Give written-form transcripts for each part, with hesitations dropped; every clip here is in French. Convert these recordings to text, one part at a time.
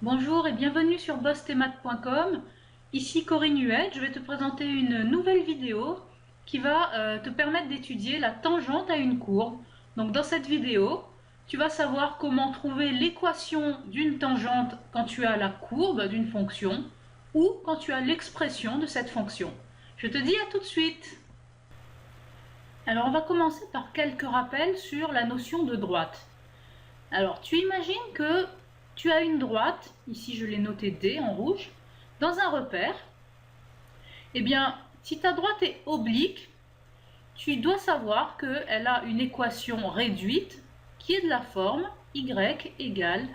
Bonjour et bienvenue sur bossemaths.com. Ici Corinne Huet, je vais te présenter une nouvelle vidéo qui va te permettre d'étudier la tangente à une courbe. Donc dans cette vidéo, tu vas savoir comment trouver l'équation d'une tangente quand tu as la courbe d'une fonction ou quand tu as l'expression de cette fonction. Je te dis à tout de suite. Alors on va commencer par quelques rappels sur la notion de droite. Alors tu imagines que tu as une droite, ici je l'ai noté D en rouge, dans un repère. Eh bien, si ta droite est oblique, tu dois savoir qu'elle a une équation réduite qui est de la forme y égale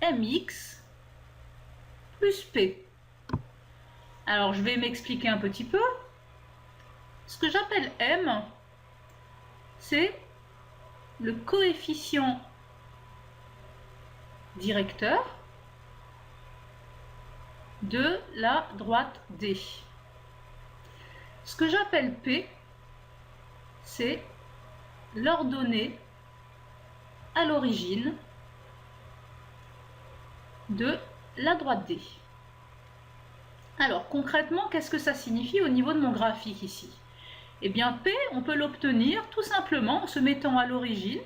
mx plus p. Alors je vais m'expliquer un petit peu. Ce que j'appelle m, c'est le coefficient directeur de la droite D. Ce que j'appelle P, c'est l'ordonnée à l'origine de la droite D. Alors concrètement, qu'est-ce que ça signifie au niveau de mon graphique ici? Eh bien P, on peut l'obtenir tout simplement en se mettant à l'origine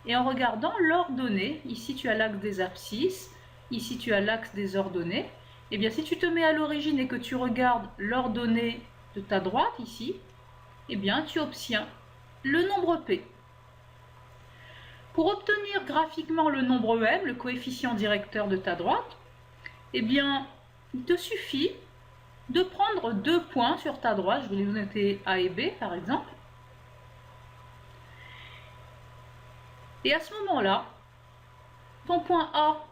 et en regardant l'ordonnée. Ici tu as l'axe des abscisses, ici tu as l'axe des ordonnées. Eh bien si tu te mets à l'origine et que tu regardes l'ordonnée de ta droite ici, eh bien tu obtiens le nombre P. Pour obtenir graphiquement le nombre M, le coefficient directeur de ta droite, eh bien il te suffit de prendre deux points sur ta droite, je vais les noter A et B par exemple. Et à ce moment-là, ton point A,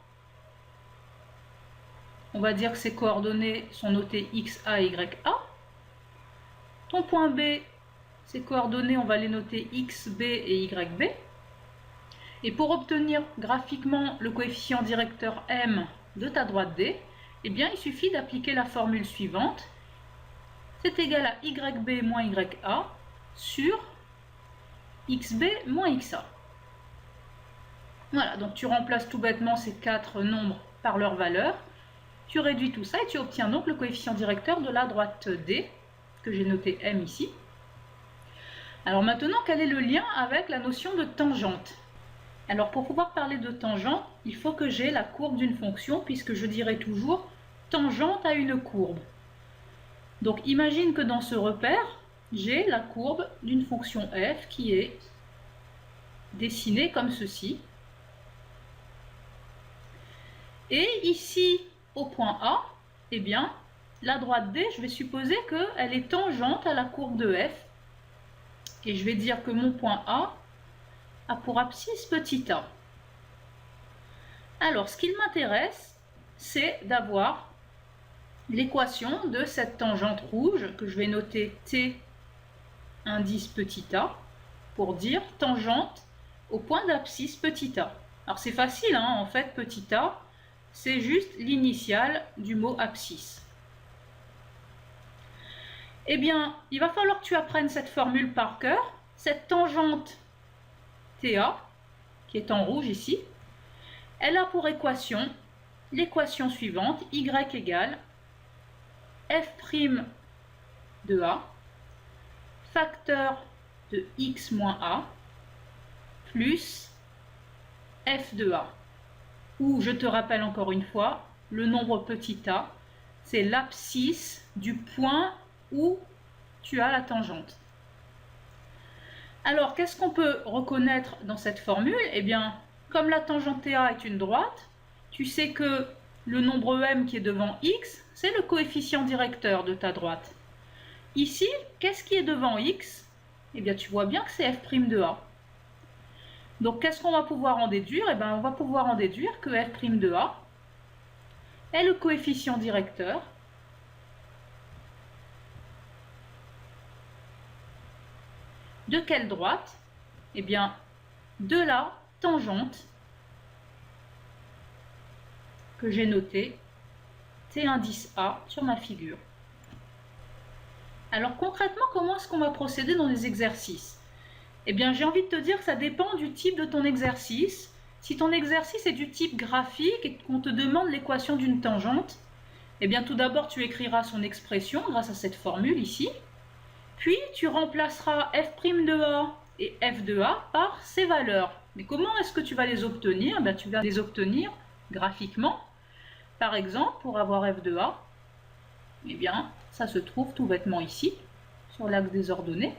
on va dire que ses coordonnées sont notées X, A, Y, A. Ton point B, ses coordonnées, on va les noter X, B et Y, B. Et pour obtenir graphiquement le coefficient directeur M de ta droite D, eh bien, il suffit d'appliquer la formule suivante. C'est égal à YB moins YA sur XB moins XA. Voilà, donc tu remplaces tout bêtement ces quatre nombres par leur valeur. Tu réduis tout ça et tu obtiens donc le coefficient directeur de la droite D, que j'ai noté M ici. Alors maintenant, quel est le lien avec la notion de tangente? Alors pour pouvoir parler de tangente, il faut que j'ai la courbe d'une fonction, puisque je dirai toujours tangente à une courbe. Donc imagine que dans ce repère, j'ai la courbe d'une fonction f qui est dessinée comme ceci. Et ici, au point A, eh bien, la droite D, je vais supposer qu'elle est tangente à la courbe de f. Et je vais dire que mon point A a pour abscisse petit a. Alors, ce qu'il m'intéresse, c'est d'avoir l'équation de cette tangente rouge, que je vais noter T indice petit a, pour dire tangente au point d'abscisse petit a. Alors c'est facile, hein, en fait, petit a, c'est juste l'initiale du mot abscisse. Eh bien, il va falloir que tu apprennes cette formule par cœur. Cette tangente TA, qui est en rouge ici, elle a pour équation l'équation suivante, y égale f' de a, facteur de x moins a, plus f de a. Ou, je te rappelle encore une fois, le nombre petit a, c'est l'abscisse du point où tu as la tangente. Alors, qu'est-ce qu'on peut reconnaître dans cette formule? Eh bien, comme la tangente TA est une droite, tu sais que le nombre m qui est devant x, c'est le coefficient directeur de ta droite. Ici, qu'est-ce qui est devant x? Eh bien, tu vois bien que c'est f' de a. Donc, qu'est-ce qu'on va pouvoir en déduire? Eh bien, on va pouvoir en déduire que f' de a est le coefficient directeur de quelle droite? Eh bien, de la tangente que j'ai notée T indice A sur ma figure. Alors concrètement, comment est-ce qu'on va procéder dans les exercices? Eh bien, j'ai envie de te dire que ça dépend du type de ton exercice Si ton exercice est du type graphique et qu'on te demande l'équation d'une tangente, eh bien tout d'abord tu écriras son expression grâce à cette formule ici, puis tu remplaceras f' de a et f de a par ces valeurs. Mais comment est-ce que tu vas les obtenir? Eh bien, tu vas les obtenir graphiquement. Par exemple, pour avoir f de a, eh bien ça se trouve tout bêtement ici, sur l'axe des ordonnées.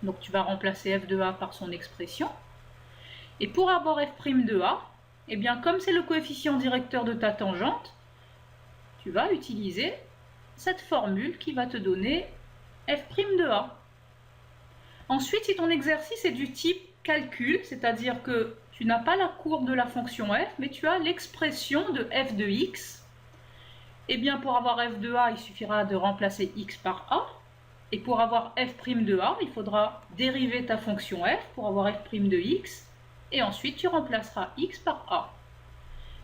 Donc tu vas remplacer f de a par son expression. Et pour avoir f' de a, eh bien comme c'est le coefficient directeur de ta tangente, tu vas utiliser cette formule qui va te donner f' de a. Ensuite, si ton exercice est du type calcul, c'est-à-dire que tu n'as pas la courbe de la fonction f, mais tu as l'expression de f de x, eh bien pour avoir f de a, il suffira de remplacer x par a. Et pour avoir f' de a, il faudra dériver ta fonction f pour avoir f' de x. Et ensuite, tu remplaceras x par a.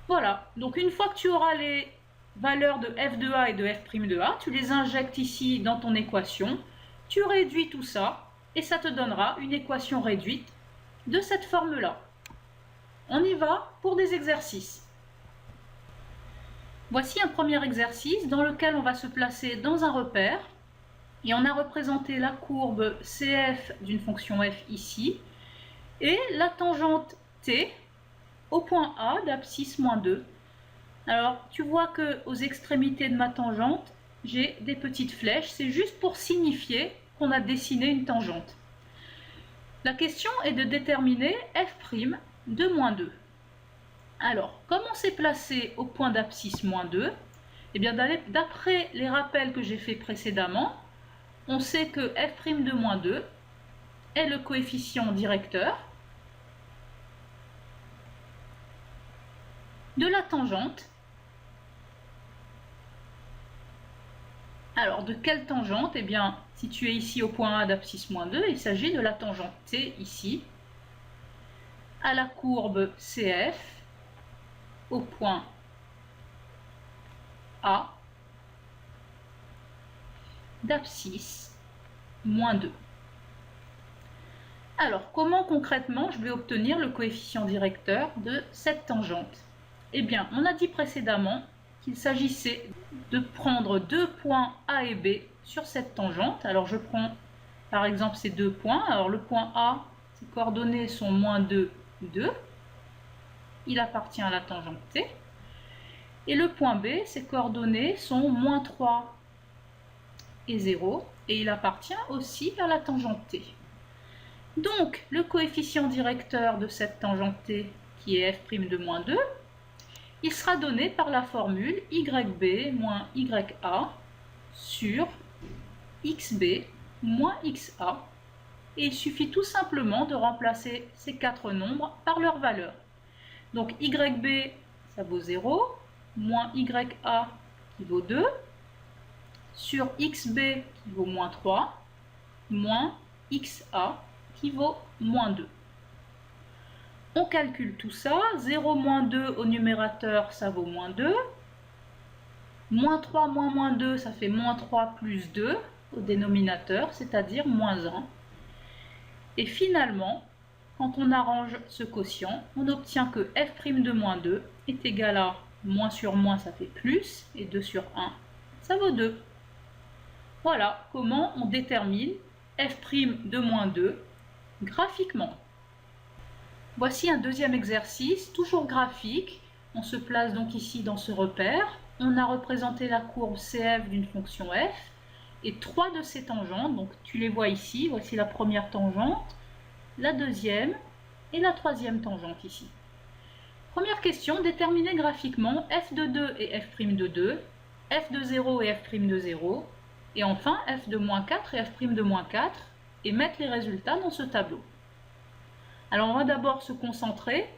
Voilà, donc une fois que tu auras les valeurs de f de a et de f' de a, tu les injectes ici dans ton équation, tu réduis tout ça, et ça te donnera une équation réduite de cette forme-là. On y va pour des exercices. Voici un premier exercice dans lequel on va se placer dans un repère, et on a représenté la courbe CF d'une fonction f ici, et la tangente t au point A d'abscisse moins 2. Alors, tu vois qu'aux extrémités de ma tangente, j'ai des petites flèches. C'est juste pour signifier qu'on a dessiné une tangente. La question est de déterminer f' de moins 2. Alors, comme on s'est placé au point d'abscisse moins 2, eh bien, d'après les rappels que j'ai fait précédemment, on sait que f' de moins 2 est le coefficient directeur de la tangente. Alors, de quelle tangente? Eh bien, si tu es ici au point A d'abscisse moins 2, il s'agit de la tangente T ici, à la courbe CF, au point A d'abscisse moins 2. Alors, comment concrètement je vais obtenir le coefficient directeur de cette tangente? Eh bien, on a dit précédemment qu'il s'agissait de prendre deux points A et B sur cette tangente. Alors, je prends par exemple ces deux points. Alors, le point A, ses coordonnées sont moins 2, 2. Il appartient à la tangente T. Et le point B, ses coordonnées sont moins 3 et 0. Et il appartient aussi à la tangente T. Donc, le coefficient directeur de cette tangente T, qui est f' de moins 2, il sera donné par la formule yb moins ya sur xb moins xa. Et il suffit tout simplement de remplacer ces quatre nombres par leur valeur. Donc yb, ça vaut 0, moins ya qui vaut 2, sur xb qui vaut moins 3, moins xa qui vaut moins 2. On calcule tout ça, 0 moins 2 au numérateur, ça vaut moins 2. Moins 3 moins 2, ça fait moins 3 plus 2 au dénominateur, c'est-à-dire moins 1. Et finalement, quand on arrange ce quotient, on obtient que f' de moins 2 est égal à moins sur moins, ça fait plus, et 2 sur 1, ça vaut 2. Voilà comment on détermine f' de moins 2 graphiquement. Voici un deuxième exercice, toujours graphique. On se place donc ici dans ce repère. On a représenté la courbe CF d'une fonction f et trois de ces tangentes. Donc tu les vois ici. Voici la première tangente, la deuxième et la troisième tangente ici. Première question, déterminer graphiquement f de 2 et f' de 2, f de 0 et f' de 0, et enfin f de moins 4 et f' de moins 4, et mettre les résultats dans ce tableau. Alors on va d'abord se concentrer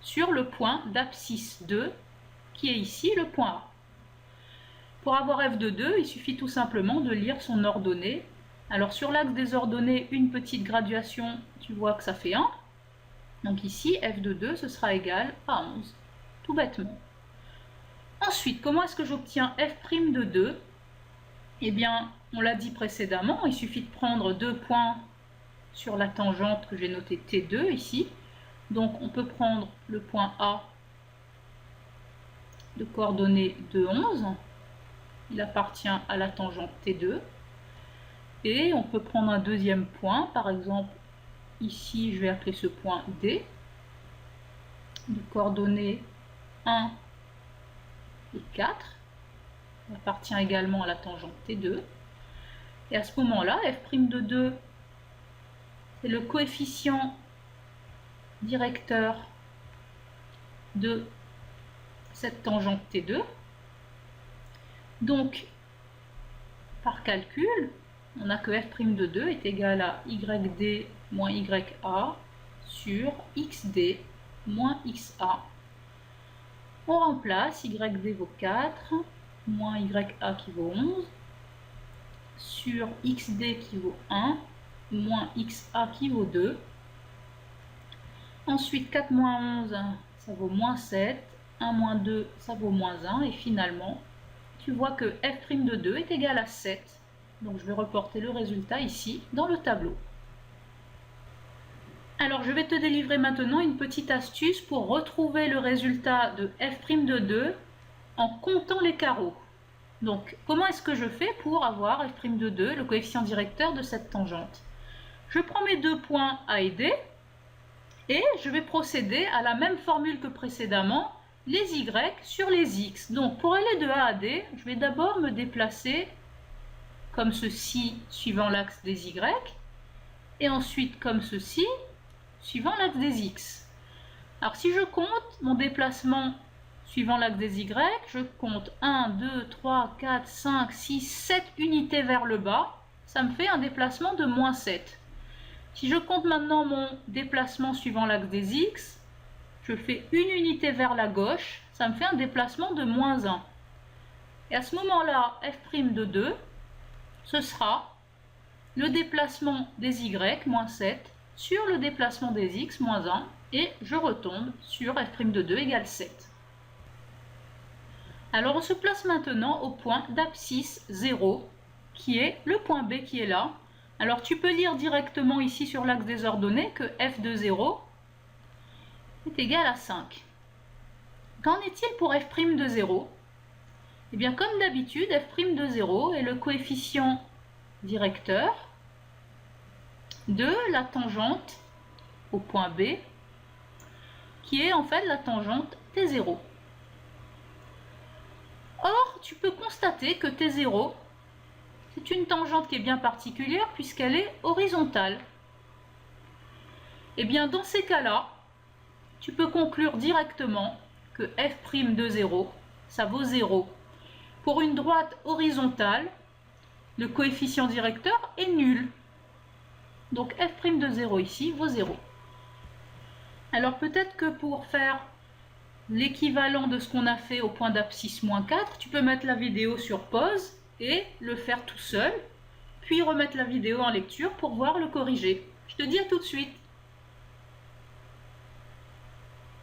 sur le point d'abscisse 2 qui est ici le point A. Pour avoir f de 2, il suffit tout simplement de lire son ordonnée. Alors sur l'axe des ordonnées, une petite graduation, tu vois que ça fait 1. Donc ici, f de 2, ce sera égal à 11, tout bêtement. Ensuite, comment est-ce que j'obtiens f' de 2? Eh bien, on l'a dit précédemment, il suffit de prendre deux points sur la tangente que j'ai notée T2 ici. Donc on peut prendre le point A de coordonnées 2, 11. Il appartient à la tangente T2. Et on peut prendre un deuxième point, par exemple, ici je vais appeler ce point D, de coordonnées 1 et 4. Il appartient également à la tangente T2. Et à ce moment-là, f' de 2, c'est le coefficient directeur de cette tangente T2. Donc, par calcul, on a que f' de 2 est égal à yd moins ya sur xd moins xa. On remplace, yd vaut 4, moins ya qui vaut 11, sur xd qui vaut 1, moins xa qui vaut 2. Ensuite, 4 moins 11, ça vaut moins 7, 1 moins 2, ça vaut moins 1, et finalement, tu vois que f' de 2 est égal à 7. Donc je vais reporter le résultat ici dans le tableau. Alors je vais te délivrer maintenant une petite astuce pour retrouver le résultat de f' de 2 en comptant les carreaux. Donc comment est-ce que je fais pour avoir f' de 2, le coefficient directeur de cette tangente? Je prends mes deux points A et D et je vais procéder à la même formule que précédemment, les y sur les x. Donc pour aller de A à D, je vais d'abord me déplacer comme ceci, suivant l'axe des y, et ensuite comme ceci, suivant l'axe des x. Alors si je compte mon déplacement suivant l'axe des y, je compte 1, 2, 3, 4, 5, 6, 7 unités vers le bas, ça me fait un déplacement de moins 7. Si je compte maintenant mon déplacement suivant l'axe des x, je fais une unité vers la gauche, ça me fait un déplacement de moins 1. Et à ce moment-là, f' de 2, ce sera le déplacement des y, moins 7, sur le déplacement des x, moins 1, et je retombe sur f' de 2 égale 7. Alors on se place maintenant au point d'abscisse 0, qui est le point B qui est là. Alors tu peux lire directement ici sur l'axe des ordonnées que f de 0 est égal à 5. Qu'en est-il pour f' de 0? Eh bien comme d'habitude, f' de 0 est le coefficient directeur de la tangente au point B, qui est en fait la tangente T0. Or, tu peux constater que T0, c'est une tangente qui est bien particulière puisqu'elle est horizontale. Et bien dans ces cas-là, tu peux conclure directement que f' de 0, ça vaut 0. Pour une droite horizontale, le coefficient directeur est nul. Donc f' de 0 ici vaut 0. Alors peut-être que pour faire l'équivalent de ce qu'on a fait au point d'abscisse moins 4, tu peux mettre la vidéo sur pause et le faire tout seul, puis remettre la vidéo en lecture pour voir le corriger. Je te dis à tout de suite.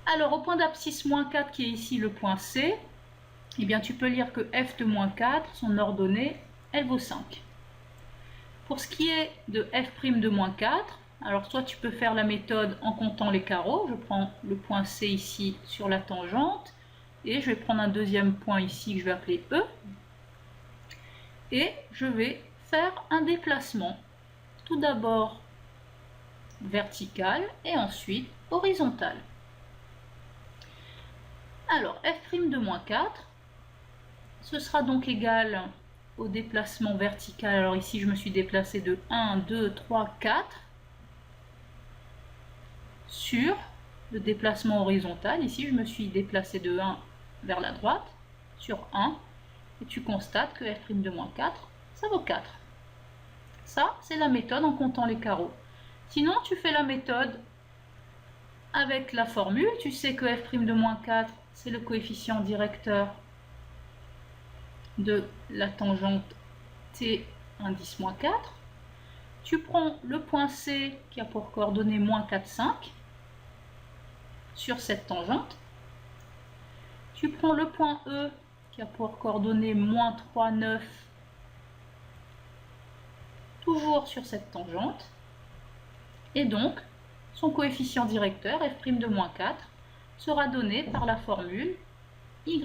Alors au point d'abscisse moins 4 qui est ici le point C, eh bien tu peux lire que f de moins 4, son ordonnée, elle vaut 5. Pour ce qui est de f' de moins 4, alors soit tu peux faire la méthode en comptant les carreaux, je prends le point C ici sur la tangente, et je vais prendre un deuxième point ici que je vais appeler E, et je vais faire un déplacement, tout d'abord vertical et ensuite horizontal. Alors f' de moins 4, ce sera donc égal au déplacement vertical. Alors ici je me suis déplacé de 1, 2, 3, 4 sur le déplacement horizontal. Ici je me suis déplacé de 1 vers la droite sur 1 et tu constates que f' de moins 4, ça vaut 4. Ça c'est la méthode en comptant les carreaux. Sinon tu fais la méthode avec la formule. Tu sais que f' de moins 4 c'est le coefficient directeur de la tangente T indice moins 4. Tu prends le point C qui a pour coordonnée moins 4, 5 sur cette tangente. Tu prends le point E qui a pour coordonnée moins 3, 9 toujours sur cette tangente. Et donc, son coefficient directeur, f' de moins 4, sera donné par la formule ye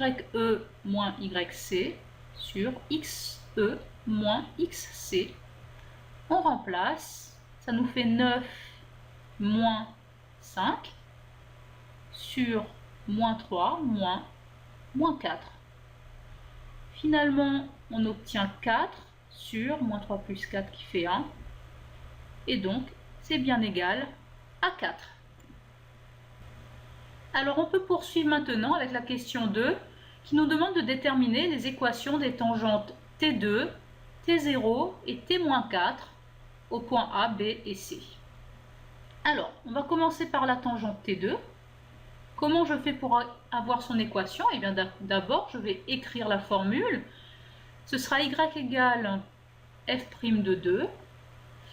moins yc sur xe moins xc. On remplace, ça nous fait 9 moins 5 sur moins 3 moins 4. Finalement, on obtient 4 sur moins 3 plus 4 qui fait 1. Et donc, c'est bien égal à 4. Alors, on peut poursuivre maintenant avec la question 2 qui nous demande de déterminer les équations des tangentes T2, T0 et T-4 au point A, B et C. Alors, on va commencer par la tangente T2. Comment je fais pour avoir son équation? Eh bien, d'abord, je vais écrire la formule. Ce sera y égale f' de 2,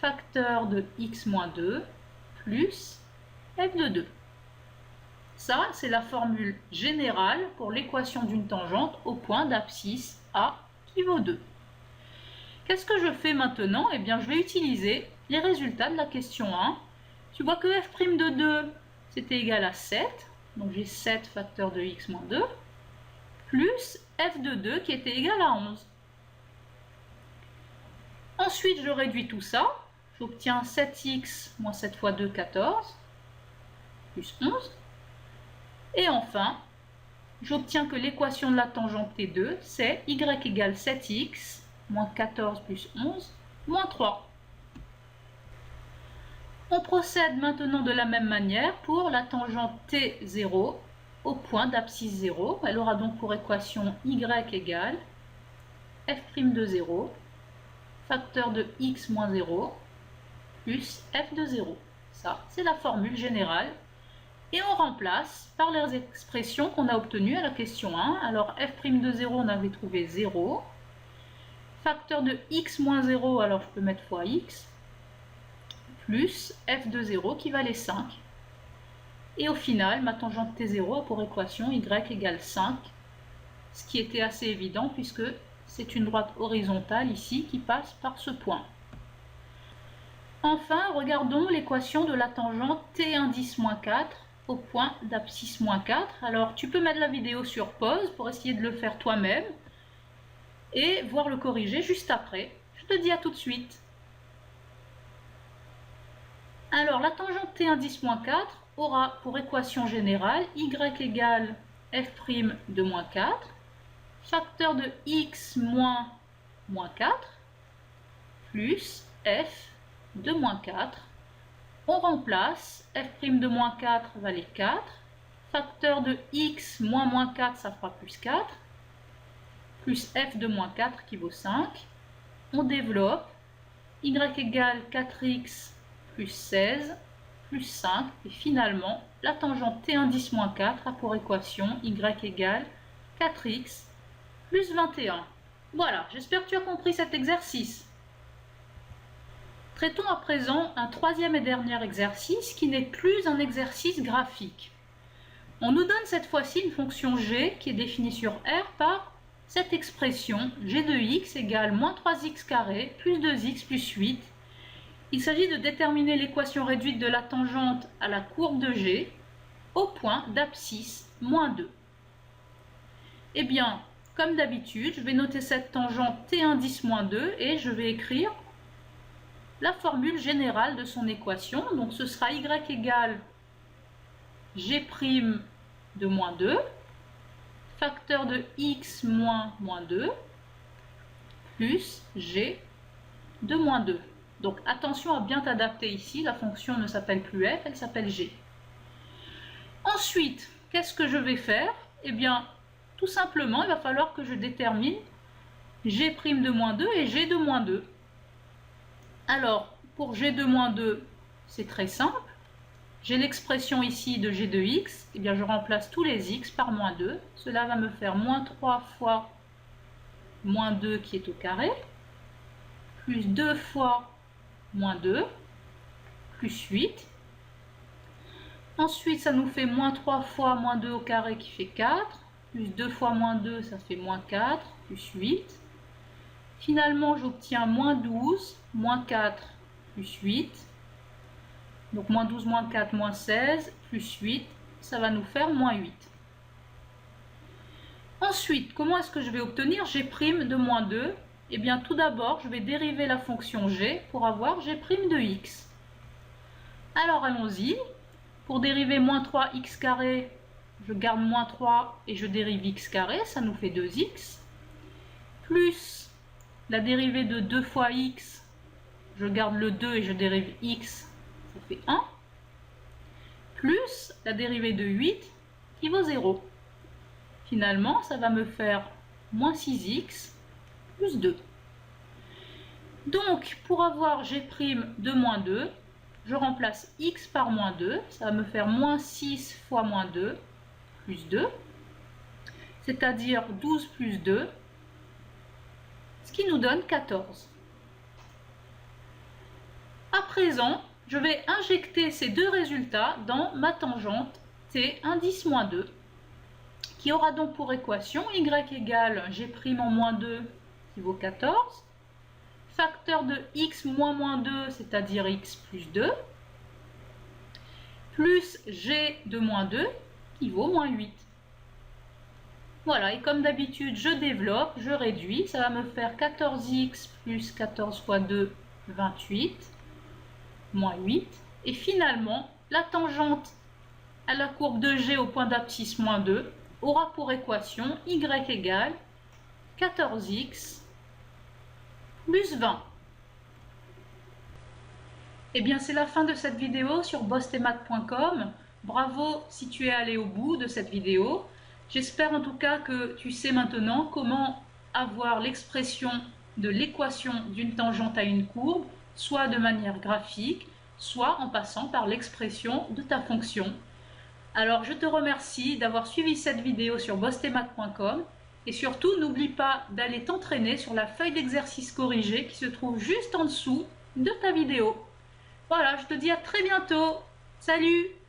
facteur de x moins 2, plus f de 2. Ça, c'est la formule générale pour l'équation d'une tangente au point d'abscisse A qui vaut 2. Qu'est-ce que je fais maintenant? Eh bien, je vais utiliser les résultats de la question 1. Tu vois que f' de 2, c'était égal à 7. Donc, j'ai 7 facteur de x moins 2, plus f de 2 qui était égal à 11. Ensuite, je réduis tout ça. J'obtiens 7x moins 7 fois 2, 14, plus 11. Et enfin, j'obtiens que l'équation de la tangente T2, c'est y égale 7x moins 14 plus 11 moins 3. On procède maintenant de la même manière pour la tangente T0 au point d'abscisse 0. Elle aura donc pour équation y égale f' de 0, facteur de x moins 0, plus f de 0. Ça, c'est la formule générale. Et on remplace par les expressions qu'on a obtenues à la question 1. Alors, f' de 0, on avait trouvé 0. Facteur de x moins 0, alors je peux mettre fois x, plus f de 0 qui valait 5. Et au final, ma tangente T0 a pour équation y égale 5, ce qui était assez évident puisque c'est une droite horizontale ici qui passe par ce point. Enfin, regardons l'équation de la tangente T1,10-4 au point d'abscisse moins 4. Alors, tu peux mettre la vidéo sur pause pour essayer de le faire toi-même et voir le corriger juste après. Je te dis à tout de suite. Alors, la tangente T1,10-4 aura pour équation générale y égale f' de moins 4, facteur de x moins 4, plus f de moins 4. On remplace f' de moins 4 valait 4, facteur de x moins 4, ça fera plus 4, plus f de moins 4 qui vaut 5. On développe, y égale 4x plus 16 plus 5, et finalement, la tangente T1,10-4 a pour équation y égale 4x plus 21. Voilà, j'espère que tu as compris cet exercice. Traitons à présent un troisième et dernier exercice qui n'est plus un exercice graphique. On nous donne cette fois-ci une fonction g qui est définie sur R par cette expression g de x égale moins 3x carré plus 2x plus 8. Il s'agit de déterminer l'équation réduite de la tangente à la courbe de g au point d'abscisse moins 2. Eh bien, comme d'habitude, je vais noter cette tangente T1,10-2 et je vais écrire la formule générale de son équation. Donc ce sera y égale g' de moins 2, facteur de x moins 2, plus g de moins 2. Donc attention à bien t'adapter ici, la fonction ne s'appelle plus f, elle s'appelle g. Ensuite, qu'est-ce que je vais faire? Eh bien, tout simplement, il va falloir que je détermine g' de moins 2 et g de moins 2. Alors, pour g de moins 2, c'est très simple. J'ai l'expression ici de g de x, eh bien je remplace tous les x par moins 2. Cela va me faire moins 3 fois moins 2 qui est au carré, plus 2 fois moins 2, plus 8. Ensuite, ça nous fait moins 3 fois moins 2 au carré qui fait 4, plus 2 fois moins 2, ça fait moins 4, plus 8. Finalement, j'obtiens moins 12, moins 4, plus 8. Donc moins 12, moins 4, moins 16, plus 8, ça va nous faire moins 8. Ensuite, comment est-ce que je vais obtenir g' de moins 2? Eh bien, tout d'abord, je vais dériver la fonction g pour avoir g' de x. Alors, allons-y. Pour dériver moins 3x carré, je garde moins 3 et je dérive x carré, ça nous fait 2x. Plus la dérivée de 2 fois x, je garde le 2 et je dérive x, ça fait 1. Plus la dérivée de 8 qui vaut 0. Finalement, ça va me faire moins 6x plus 2. Donc, pour avoir g' de moins 2, je remplace x par moins 2. Ça va me faire moins 6 fois moins 2 plus 2. C'est-à-dire 12 plus 2, ce qui nous donne 14. À présent, je vais injecter ces deux résultats dans ma tangente t indice moins 2, qui aura donc pour équation y égale g' en moins 2 qui vaut 14, facteur de x moins 2, c'est-à-dire x plus 2, plus g de moins 2 qui vaut moins 8. Voilà, et comme d'habitude, je développe, je réduis, ça va me faire 14x plus 14 fois 2, 28, moins 8. Et finalement, la tangente à la courbe de g au point d'abscisse moins 2 aura pour équation y égale 14x plus 20. Et bien, c'est la fin de cette vidéo sur bostemate.com. Bravo si tu es allé au bout de cette vidéo. J'espère en tout cas que tu sais maintenant comment avoir l'expression de l'équation d'une tangente à une courbe, soit de manière graphique, soit en passant par l'expression de ta fonction. Alors je te remercie d'avoir suivi cette vidéo sur bostemate.com et surtout n'oublie pas d'aller t'entraîner sur la feuille d'exercice corrigée qui se trouve juste en dessous de ta vidéo. Voilà, je te dis à très bientôt. Salut!